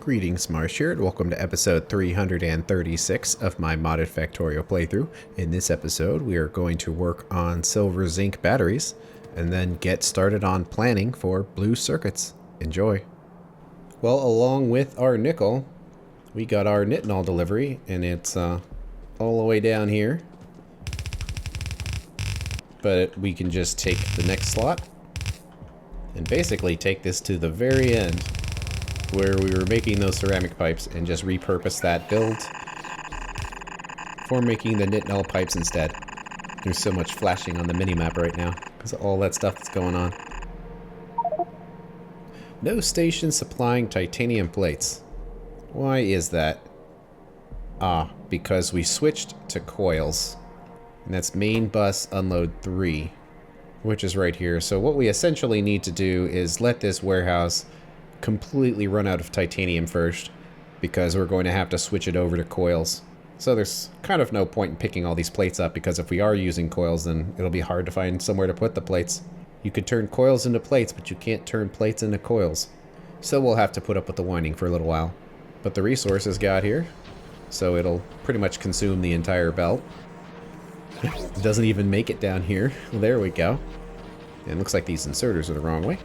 Greetings, Marsh here, and welcome to episode 336 of my modded Factorio playthrough. In this episode, we are going to work on silver zinc batteries, and then get started on planning for blue circuits. Enjoy. Well, along with our nickel, we got our nitinol delivery, and it's all the way down here. But we can just take the next slot, and basically take this to the very end, where we were making those ceramic pipes, and just repurpose that build for making the nitinol pipes instead. There's so much flashing on the minimap right now because of all that stuff that's going on. No station supplying titanium plates. Why is that? Because we switched to coils. And that's main bus unload 3, which is right here. So what we essentially need to do is let this warehouse completely run out of titanium first, because we're going to have to switch it over to coils. So there's kind of no point in picking all these plates up, because if we are using coils, then it'll be hard to find somewhere to put the plates. You could turn coils into plates, but you can't turn plates into coils. So we'll have to put up with the winding for a little while. But the resources got here, so it'll pretty much consume the entire belt. It doesn't even make it down here. Well, there we go. And it looks like these inserters are the wrong way.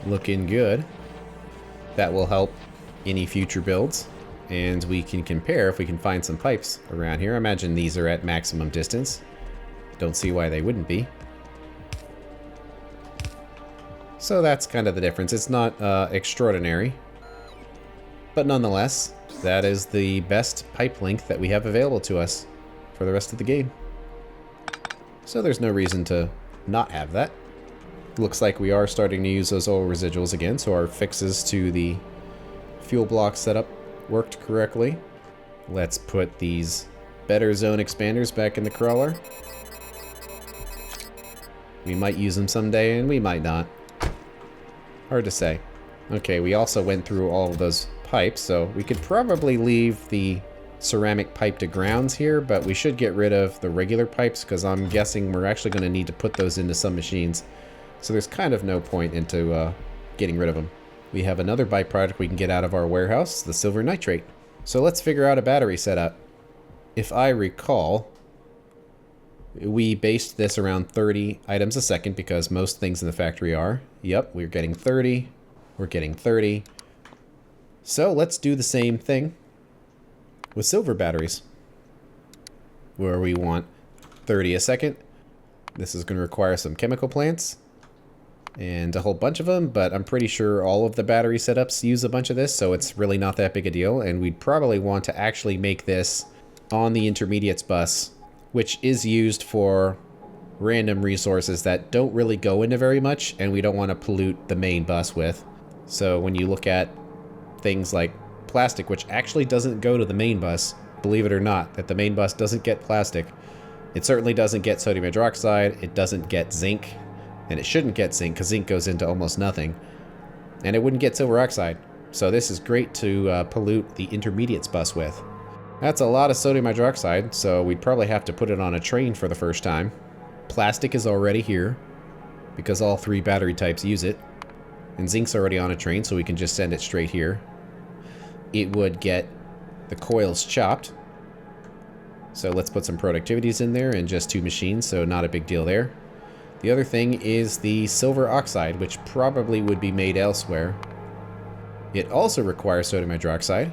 Looking good. That will help any future builds, and we can compare if we can find some pipes around here. I imagine these are at maximum distance. Don't see why they wouldn't be. So that's kind of the difference. It's not extraordinary, but nonetheless, that is the best pipe length that we have available to us for the rest of the game. So there's no reason to not have that. Looks like we are starting to use those oil residuals again, so our fixes to the fuel block setup worked correctly. Let's put these better zone expanders back in the crawler. We might use them someday, and we might not. Hard to say. Okay, we also went through all of those pipes, so we could probably leave the ceramic pipe to grounds here, but we should get rid of the regular pipes, because I'm guessing we're actually going to need to put those into some machines. So there's kind of no point into getting rid of them. We have another byproduct we can get out of our warehouse, the silver nitrate. So let's figure out a battery setup. If I recall, we based this around 30 items a second, because most things in the factory are. Yep, we're getting 30. We're getting 30. So let's do the same thing with silver batteries, where we want 30 a second. This is going to require some chemical plants and a whole bunch of them, but I'm pretty sure all of the battery setups use a bunch of this, so it's really not that big a deal. And we'd probably want to actually make this on the intermediates bus, which is used for random resources that don't really go into very much, and we don't want to pollute the main bus with. So when you look at things like plastic, which actually doesn't go to the main bus, believe it or not, that the main bus doesn't get plastic. It certainly doesn't get sodium hydroxide, it doesn't get zinc, and it shouldn't get zinc, because zinc goes into almost nothing. And it wouldn't get silver oxide. So this is great to pollute the intermediates bus with. That's a lot of sodium hydroxide, so we'd probably have to put it on a train for the first time. Plastic is already here, because all 3 battery types use it. And zinc's already on a train, so we can just send it straight here. It would get the coils chopped. So let's put some productivities in there, and just 2 machines, so not a big deal there. The other thing is the silver oxide, which probably would be made elsewhere. It also requires sodium hydroxide.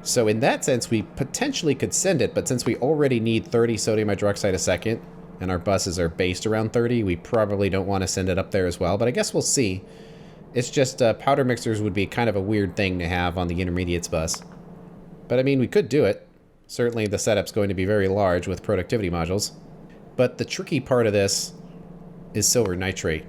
So in that sense, we potentially could send it, but since we already need 30 sodium hydroxide a second, and our buses are based around 30, we probably don't want to send it up there as well, but I guess we'll see. It's just powder mixers would be kind of a weird thing to have on the intermediates bus. But I mean, we could do it. Certainly the setup's going to be very large with productivity modules. But the tricky part of this is silver nitrate,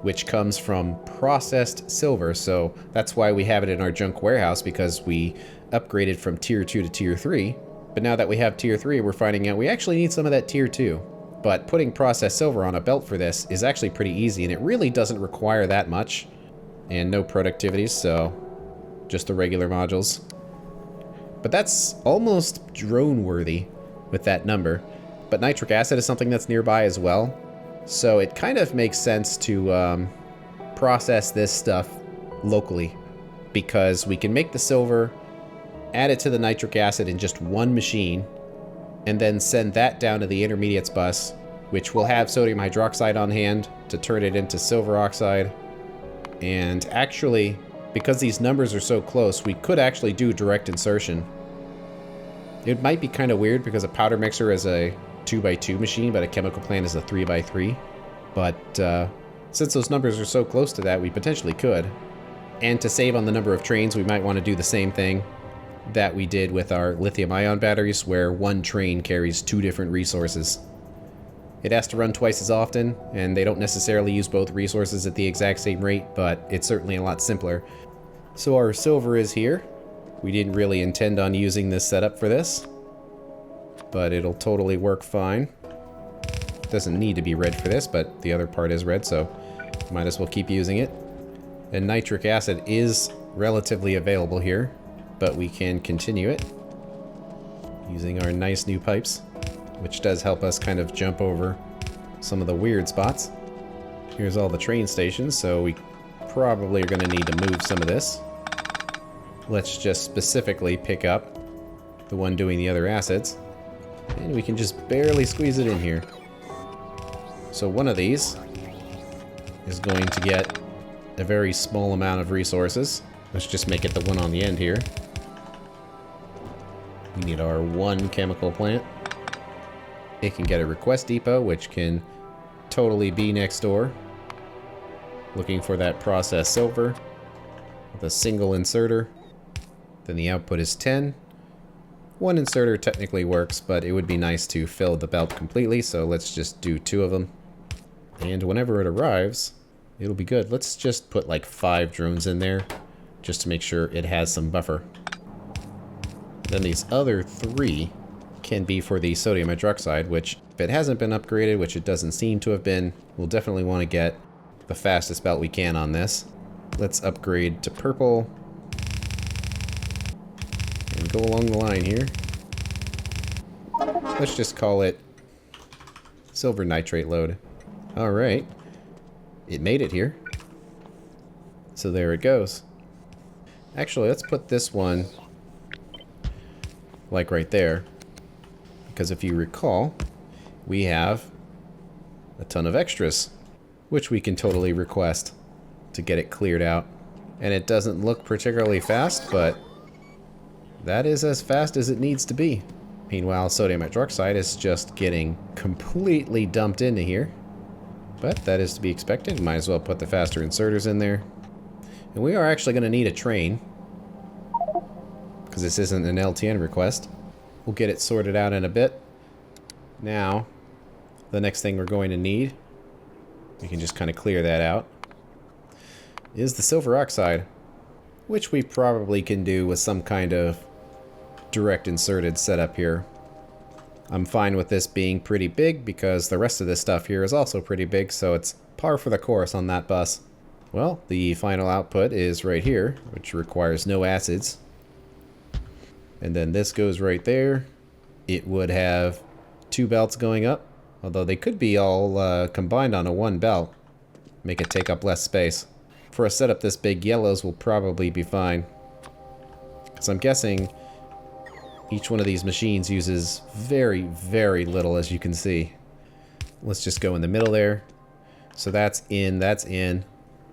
which comes from processed silver, so that's why we have it in our junk warehouse, because we upgraded from tier 2 to tier 3. But now that we have tier 3, we're finding out we actually need some of that tier 2. But putting processed silver on a belt for this is actually pretty easy, and it really doesn't require that much. And no productivities, so just the regular modules. But that's almost drone worthy with that number. But nitric acid is something that's nearby as well. So it kind of makes sense to process this stuff locally, because we can make the silver, add it to the nitric acid in just one machine, and then send that down to the intermediates bus, which will have sodium hydroxide on hand to turn it into silver oxide. And actually, because these numbers are so close, we could actually do direct insertion. It might be kind of weird because a powder mixer is a 2x2 machine, but a chemical plant is a 3x3. But since those numbers are so close to that, we potentially could. And to save on the number of trains, we might want to do the same thing that we did with our lithium-ion batteries, where one train carries 2 different resources. It has to run twice as often, and they don't necessarily use both resources at the exact same rate, but it's certainly a lot simpler. So our silver is here. We didn't really intend on using this setup for this, but it'll totally work fine. Doesn't need to be red for this, but the other part is red, so might as well keep using it. And nitric acid is relatively available here, but we can continue it using our nice new pipes, which does help us kind of jump over some of the weird spots. Here's all the train stations, so we probably are going to need to move some of this. Let's just specifically pick up the one doing the other acids, and we can just barely squeeze it in here. So one of these is going to get a very small amount of resources. Let's just make it the one on the end here. We need our one chemical plant. It can get a request depot, which can totally be next door, looking for that processed silver with a single inserter. Then the output is 10. One inserter technically works, but it would be nice to fill the belt completely, so let's just do 2 of them. And whenever it arrives, it'll be good. Let's just put like 5 drones in there, just to make sure it has some buffer. Then these other 3 can be for the sodium hydroxide, which, if it hasn't been upgraded, which it doesn't seem to have been, we'll definitely want to get the fastest belt we can on this. Let's upgrade to purple. And go along the line here. Let's just call it silver nitrate load. Alright. It made it here. So there it goes. Actually, let's put this one like right there. Because if you recall, we have a ton of extras, which we can totally request to get it cleared out. And it doesn't look particularly fast, but that is as fast as it needs to be. Meanwhile, sodium hydroxide is just getting completely dumped into here. But that is to be expected. Might as well put the faster inserters in there. And we are actually going to need a train, because this isn't an LTN request. We'll get it sorted out in a bit. Now, the next thing we're going to need, we can just kind of clear that out, is the silver oxide, which we probably can do with some kind of direct inserted setup here. I'm fine with this being pretty big because the rest of this stuff here is also pretty big, so it's par for the course on that bus. Well, the final output is right here, which requires no acids. And then this goes right there. It would have 2 belts going up, although they could be all combined on a 1 belt. Make it take up less space. For a setup this big, yellows will probably be fine. So I'm guessing each one of these machines uses very, very little, as you can see. Let's just go in the middle there. So that's in, that's in.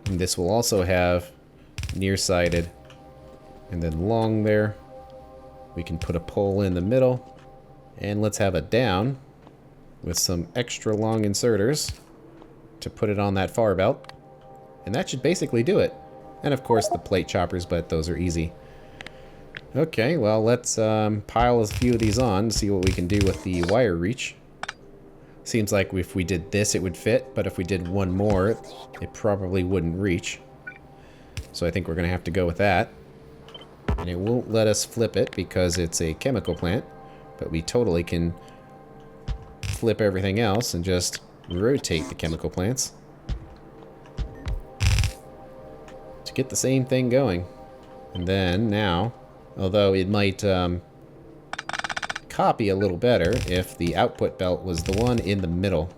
And this will also have nearsighted. And then long there. We can put a pole in the middle. And let's have a down with some extra long inserters to put it on that far belt. And that should basically do it. And of course the plate choppers, but those are easy. Okay, well, let's pile a few of these on, see what we can do with the wire reach. Seems like if we did this, it would fit, but if we did one more, it probably wouldn't reach. So I think we're going to have to go with that. And it won't let us flip it because it's a chemical plant, but we totally can flip everything else and just rotate the chemical plants to get the same thing going. And then now, although it might copy a little better if the output belt was the one in the middle.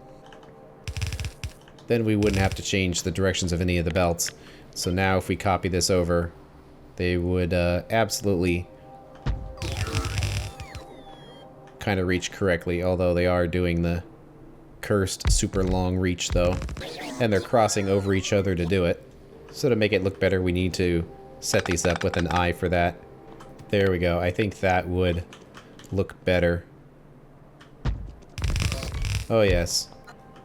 then we wouldn't have to change the directions of any of the belts. So now if we copy this over, they would absolutely kind of reach correctly, although they are doing the cursed super long reach though. And they're crossing over each other to do it. So to make it look better, we need to set these up with an eye for that. There we go. I think that would look better. Oh yes.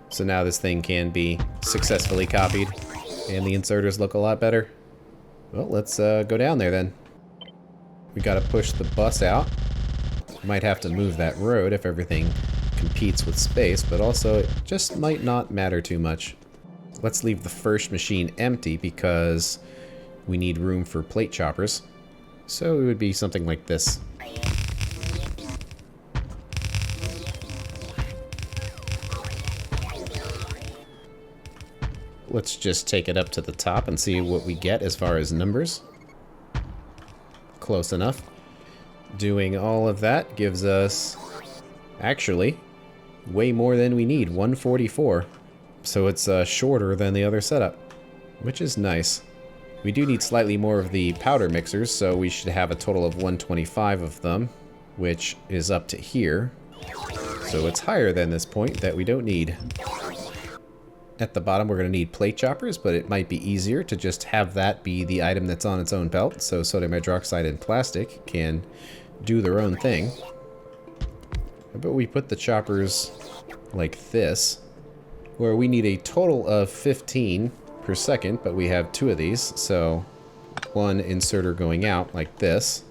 So now this thing can be successfully copied. And the inserters look a lot better. Well, let's go down there then. We gotta push the bus out. Might have to move that road if everything competes with space, but also it just might not matter too much. Let's leave the first machine empty because we need room for plate choppers. So it would be something like this. Let's just take it up to the top and see what we get as far as numbers. Close enough. Doing all of that gives us, actually, way more than we need, 144. So it's shorter than the other setup, which is nice. We do need slightly more of the powder mixers, so we should have a total of 125 of them, which is up to here. So it's higher than this point that we don't need. At the bottom we're going to need plate choppers, but it might be easier to just have that be the item that's on its own belt, so sodium hydroxide and plastic can do their own thing. How about we put the choppers like this, where we need a total of 15 per second, but we have 2 of these, so one inserter going out like this,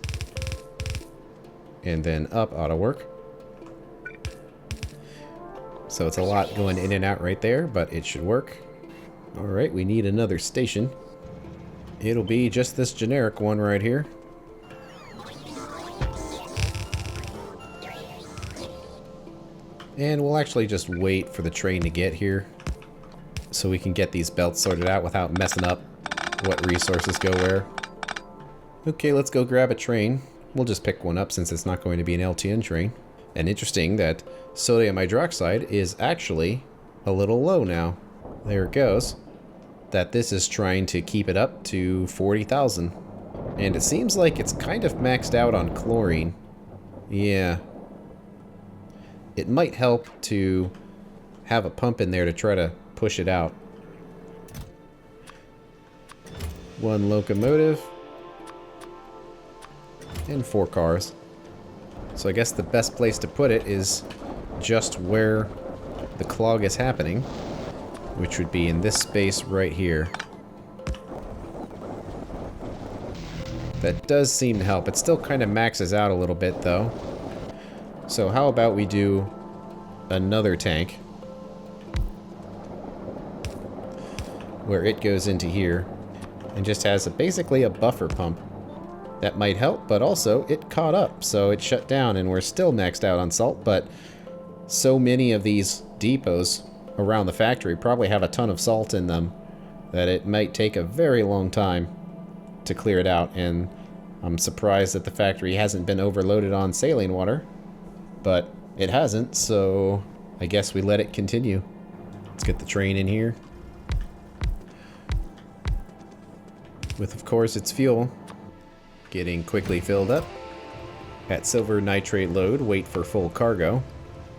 and then up ought to work. So it's a lot going in and out right there, but it should work. Alright, we need another station. It'll be just this generic one right here. And we'll actually just wait for the train to get here so we can get these belts sorted out without messing up what resources go where. Okay, let's go grab a train. We'll just pick one up since it's not going to be an LTN train. And interesting that sodium hydroxide is actually a little low now. There it goes. That this is trying to keep it up to 40,000. And it seems like it's kind of maxed out on chlorine. Yeah. It might help to have a pump in there to try to push it out. One locomotive. And 4 cars. So I guess the best place to put it is just where the clog is happening, which would be in this space right here. That does seem to help. It still kind of maxes out a little bit though. So how about we do another tank where it goes into here and just has basically a buffer pump. That might help, but also it caught up, so it shut down and we're still maxed out on salt, but so many of these depots around the factory probably have a ton of salt in them that it might take a very long time to clear it out, and I'm surprised that the factory hasn't been overloaded on saline water, but it hasn't, so I guess we let it continue. Let's get the train in here. With, of course, its fuel. Getting quickly filled up. At silver nitrate load, wait for full cargo.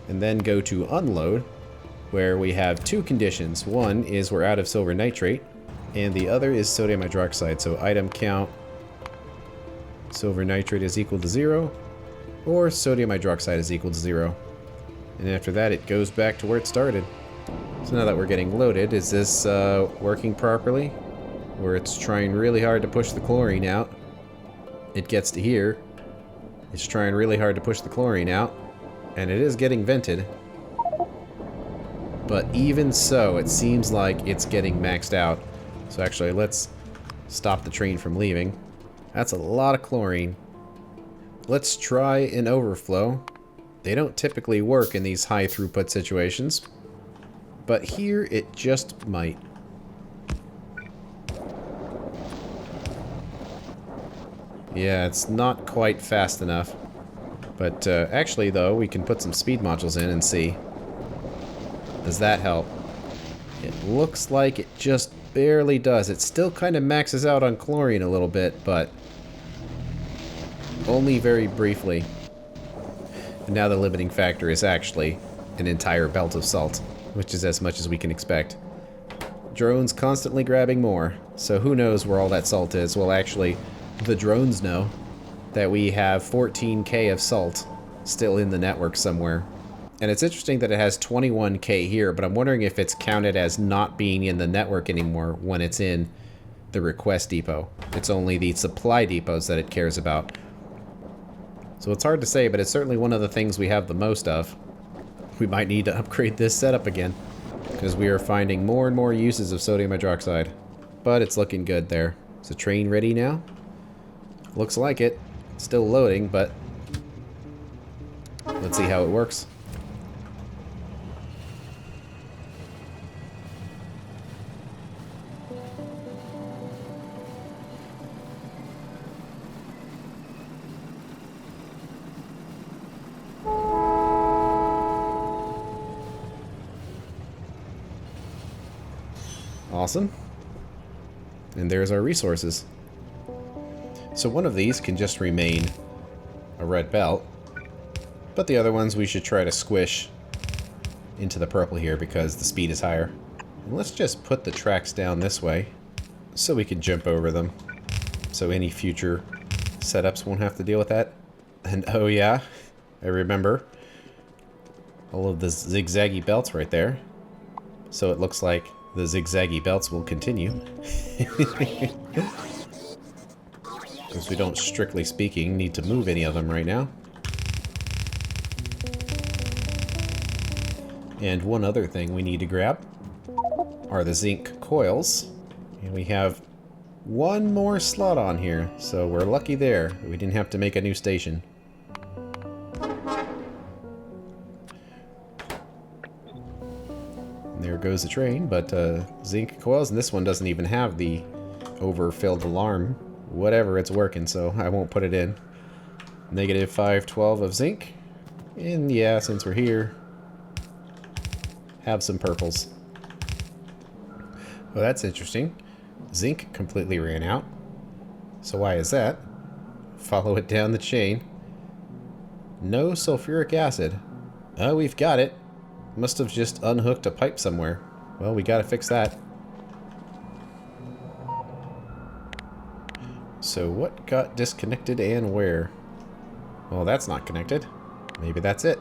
And then go to unload, where we have 2 conditions. One is we're out of silver nitrate, and the other is sodium hydroxide. So item count, silver nitrate is equal to 0, or sodium hydroxide is equal to 0. And after that, it goes back to where it started. So now that we're getting loaded, is this working properly? Where it's trying really hard to push the chlorine out. It gets to here. It's trying really hard to push the chlorine out. And it is getting vented. But even so, it seems like it's getting maxed out. So actually, let's stop the train from leaving. That's a lot of chlorine. Let's try an overflow. They don't typically work in these high throughput situations. But here, it just might. Yeah, it's not quite fast enough. But actually, though, we can put some speed modules in and see. Does that help? It looks like it just barely does. It still kind of maxes out on chlorine a little bit, but only very briefly. And now the limiting factor is actually an entire belt of salt, which is as much as we can expect. Drones constantly grabbing more, so who knows where all that salt is. Well, actually, the drones know that we have 14K of salt still in the network somewhere. And it's interesting that it has 21K here, but I'm wondering if it's counted as not being in the network anymore when it's in the request depot. It's only the supply depots that it cares about. So it's hard to say, but it's certainly one of the things we have the most of. We might need to upgrade this setup again, because we are finding more and more uses of sodium hydroxide. But it's looking good there. Is the train ready now? Looks like it. Still loading, but let's see how it works. Awesome. And there's our resources. So one of these can just remain a red belt, but the other ones we should try to squish into the purple here because the speed is higher. And let's just put the tracks down this way so we can jump over them, so any future setups won't have to deal with that. And oh yeah, I remember all of the zigzaggy belts right there. So it looks like the zigzaggy belts will continue. Because we don't, strictly speaking, need to move any of them right now. And one other thing we need to grab are the zinc coils. And we have one more slot on here, so we're lucky there. We didn't have to make a new station. There goes the train, but zinc coils, and this one doesn't even have the overfilled alarm. Whatever, it's working, so I won't put it in. Negative 512 of zinc. And yeah, since we're here, have some purples. Well, that's interesting. Zinc completely ran out. So why is that? Follow it down the chain. No sulfuric acid. Oh, we've got it. Must have just unhooked a pipe somewhere. Well, we gotta fix that. So what got disconnected and where? Well, that's not connected. Maybe that's it.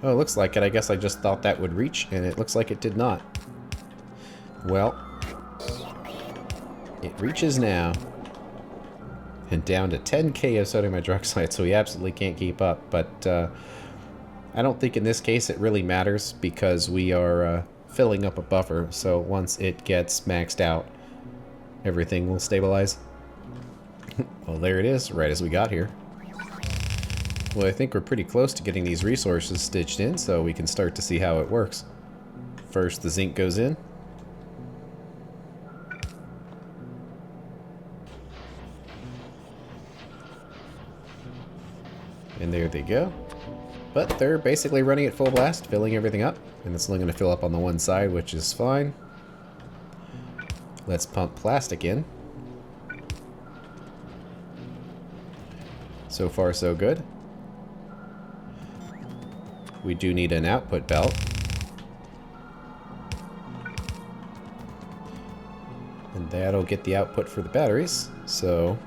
Oh, it looks like it. I guess I just thought that would reach, and it looks like it did not. Well, it reaches now. And down to 10K of sodium hydroxide, so we absolutely can't keep up. But I don't think in this case it really matters because we are filling up a buffer. So once it gets maxed out, everything will stabilize. Well, there it is, right as we got here. Well, I think we're pretty close to getting these resources stitched in, so we can start to see how it works. First, the zinc goes in. And there they go. But they're basically running at full blast, filling everything up. And it's only going to fill up on the one side, which is fine. Let's pump plastic in. So far, so good. We do need an output belt. And that'll get the output for the batteries. So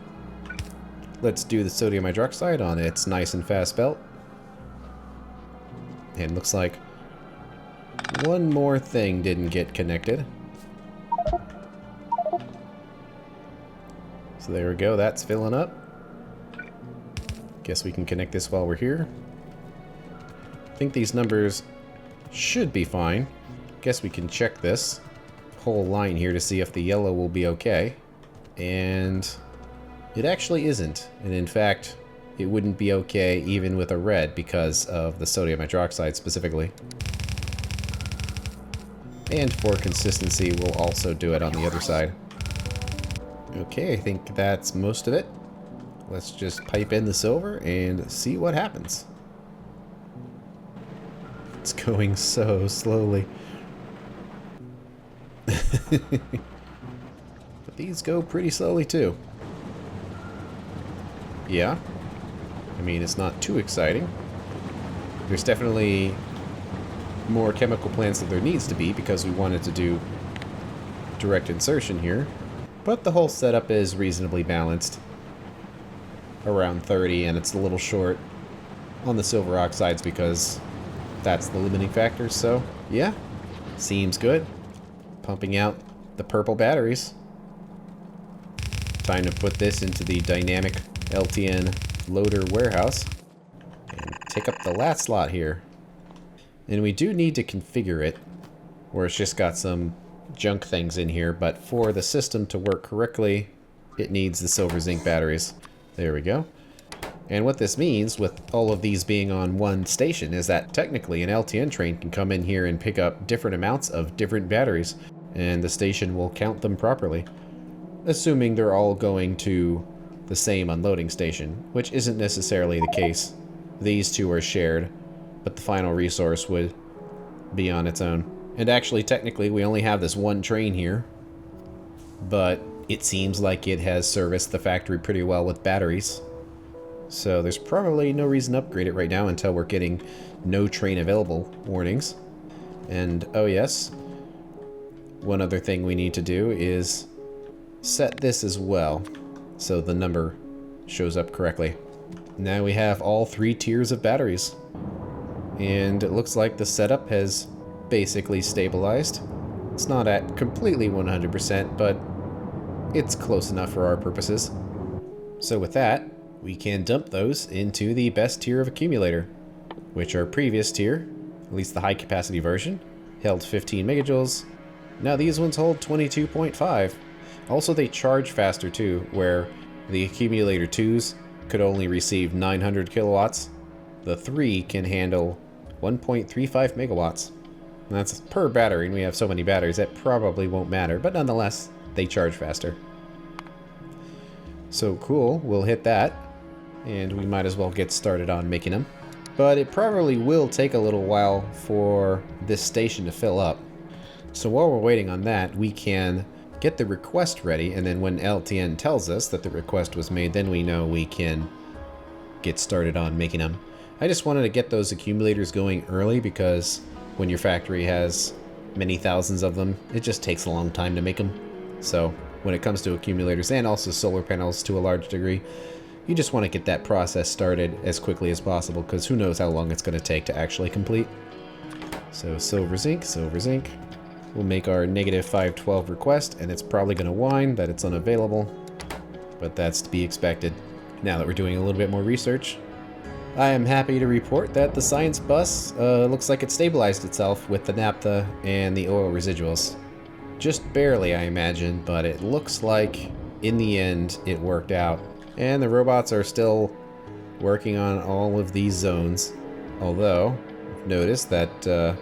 let's do the sodium hydroxide on its nice and fast belt. And looks like one more thing didn't get connected. So there we go, that's filling up. Guess we can connect this while we're here. I think these numbers should be fine. Guess we can check this whole line here to see if the yellow will be okay. And it actually isn't. And in fact, it wouldn't be okay even with a red because of the sodium hydroxide specifically. And for consistency, we'll also do it on the other side. Okay, I think that's most of it. Let's just pipe in the silver and see what happens. It's going so slowly. But these go pretty slowly too. Yeah. I mean, it's not too exciting. There's definitely more chemical plants than there needs to be because we wanted to do direct insertion here. But the whole setup is reasonably balanced. Around 30, and it's a little short on the silver oxides because that's the limiting factor. So, yeah, seems good. Pumping out the purple batteries. Time to put this into the dynamic LTN loader warehouse and take up the last slot here. And we do need to configure it, where it's just got some junk things in here, but for the system to work correctly, it needs the silver zinc batteries. There we go. And what this means, with all of these being on one station, is that technically an LTN train can come in here and pick up different amounts of different batteries, and the station will count them properly. Assuming they're all going to the same unloading station, which isn't necessarily the case. These two are shared, but the final resource would be on its own. And actually, technically, we only have this one train here, but it seems like it has serviced the factory pretty well with batteries. So there's probably no reason to upgrade it right now until we're getting no train available warnings. And oh yes, one other thing we need to do is set this as well, so the number shows up correctly. Now we have all 3 tiers of batteries. And it looks like the setup has basically stabilized. It's not at completely 100%, but it's close enough for our purposes. So with that, we can dump those into the best tier of accumulator, which our previous tier, at least the high capacity version, held 15 megajoules. Now these ones hold 22.5. Also, they charge faster too, where the accumulator 2s could only receive 900 kilowatts. The 3 can handle 1.35 megawatts. And that's per battery, and we have so many batteries that probably won't matter, but nonetheless, they charge faster. So cool, we'll hit that, and we might as well get started on making them. But it probably will take a little while for this station to fill up. So while we're waiting on that, we can get the request ready, and then when LTN tells us that the request was made, then we know we can get started on making them. I just wanted to get those accumulators going early because when your factory has many thousands of them, it just takes a long time to make them. So when it comes to accumulators and also solar panels to a large degree, you just want to get that process started as quickly as possible because who knows how long it's going to take to actually complete. So silver zinc. We'll make our negative 512 request, and it's probably going to whine that it's unavailable, but that's to be expected. Now that we're doing a little bit more research, I am happy to report that the science bus looks like it stabilized itself with the naphtha and the oil residuals. Just barely, I imagine, but it looks like in the end it worked out. And the robots are still working on all of these zones, although I've noticed that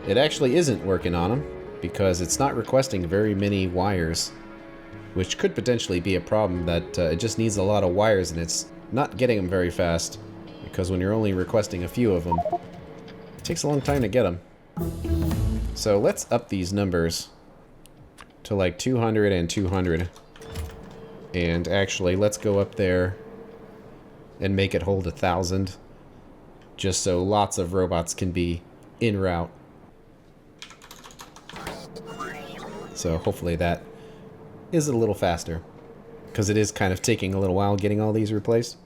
it actually isn't working on them because it's not requesting very many wires, which could potentially be a problem, that it just needs a lot of wires and it's not getting them very fast, because when you're only requesting a few of them, it takes a long time to get them. So let's up these numbers to like 200 and 200. And actually, let's go up there and make it hold 1,000, just so lots of robots can be en route. So hopefully that is a little faster, because it is kind of taking a little while getting all these replaced.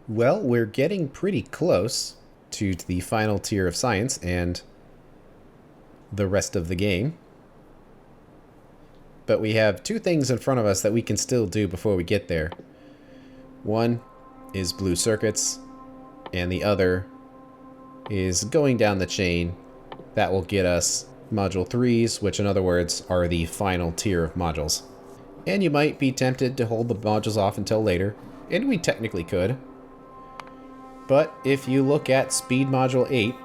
Well, we're getting pretty close to the final tier of science and the rest of the game. But we have 2 things in front of us that we can still do before we get there. One is blue circuits, and the other is going down the chain. That will get us module 3s, which in other words are the final tier of modules. And you might be tempted to hold the modules off until later, and we technically could. But if you look at speed module 8,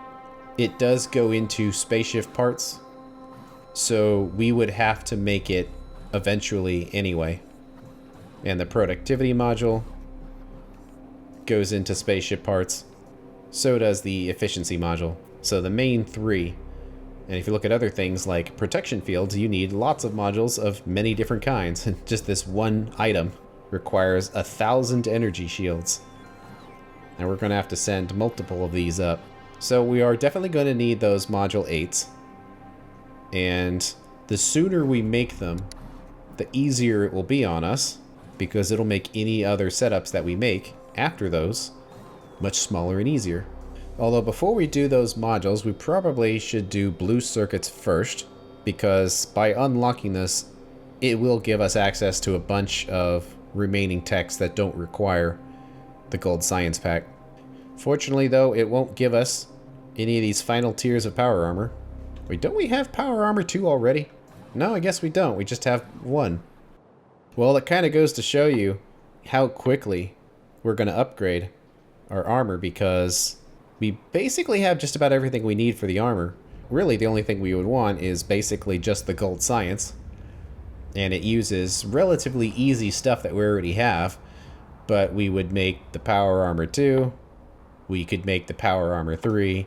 it does go into spaceship parts. So we would have to make it eventually anyway. And the productivity module goes into spaceship parts. So does the efficiency module. So the main 3 And if you look at other things like protection fields, you need lots of modules of many different kinds. And just this one item requires 1,000 energy shields. And we're going to have to send multiple of these up. So we are definitely going to need those module 8s. And the sooner we make them, the easier it will be on us, because it'll make any other setups that we make after those much smaller and easier. Although before we do those modules, we probably should do blue circuits first, because by unlocking this, it will give us access to a bunch of remaining techs that don't require the gold science pack. Fortunately though, it won't give us any of these final tiers of power armor. Wait, don't we have power armor 2 already? No, I guess we don't. We just have 1. Well, it kind of goes to show you how quickly we're going to upgrade our armor, because we basically have just about everything we need for the armor. Really, the only thing we would want is basically just the gold science. And it uses relatively easy stuff that we already have. But we would make the power armor 2. We could make the power armor 3.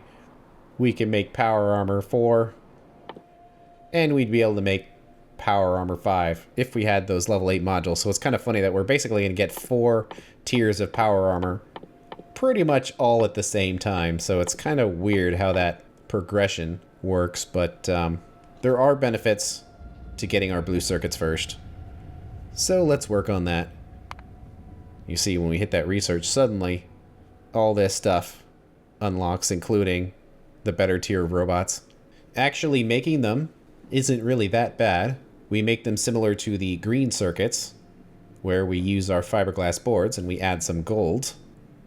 We can make power armor 4. And we'd be able to make power armor 5 if we had those level 8 modules. So it's kind of funny that we're basically going to get 4 tiers of power armor pretty much all at the same time. So it's kind of weird how that progression works, but there are benefits to getting our blue circuits first. So let's work on that. You see, when we hit that research, suddenly all this stuff unlocks, including the better tier of robots. Actually making them isn't really that bad. We make them similar to the green circuits, where we use our fiberglass boards and we add some gold.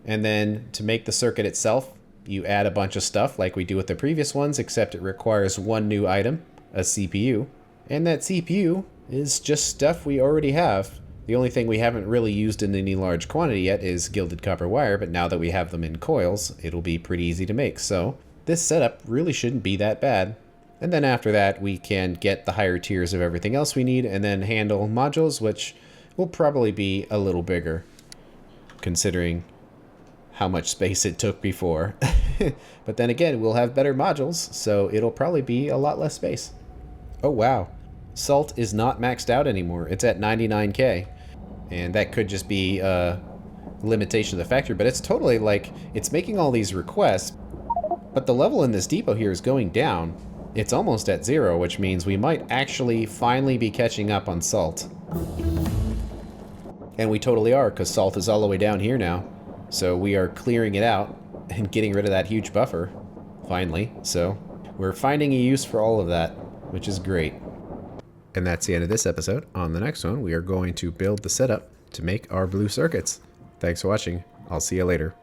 And then to make the circuit itself, you add a bunch of stuff like we do with the previous ones, except it requires one new item, a CPU. And that CPU is just stuff we already have. The only thing we haven't really used in any large quantity yet is gilded copper wire, but now that we have them in coils, it'll be pretty easy to make. So this setup really shouldn't be that bad. And then after that, we can get the higher tiers of everything else we need and then handle modules, which will probably be a little bigger, considering how much space it took before. But then again, we'll have better modules, so it'll probably be a lot less space. Oh wow, salt is not maxed out anymore. It's at 99k. And that could just be a limitation of the factory, but it's totally like, it's making all these requests, but the level in this depot here is going down. It's almost at 0, which means we might actually finally be catching up on salt. And we totally are, because salt is all the way down here now. So we are clearing it out and getting rid of that huge buffer, finally. So we're finding a use for all of that, which is great. And that's the end of this episode. On the next one, we are going to build the setup to make our blue circuits. Thanks for watching. I'll see you later.